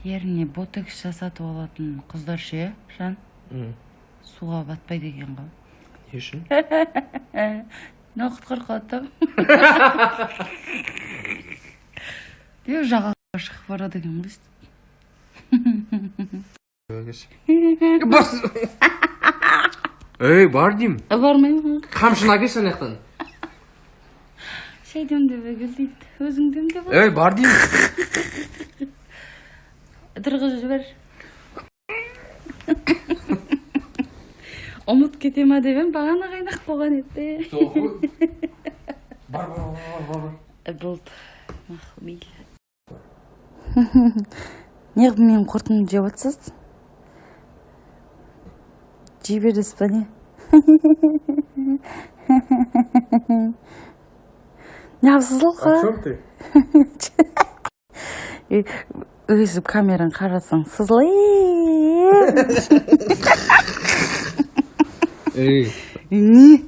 Еріне ботекс жасатып алатын қыздар ше, Жан? Суға батпайды екен ғой. Не үшін? Нақыт қырқады. Деп жағаға шығып барады екен ғой. Ей, бар дейм. Бармаймын. Қамшын әкелші ана жақтан. Шай демдеп әкел дейді. Өзің демдеп ал. Ей, бар дейм. Тұрғыз жібер. Ұмыт кете ма деп ем, бағана қайнақ болған еді. Бар. Болды. Мейлі. Неғып менің құртымды жеп отырсыз? Жей бересіз ба не? Неғыпсыз ұлға? Өзіп камераны қарасаң сызыл. Ей. Не?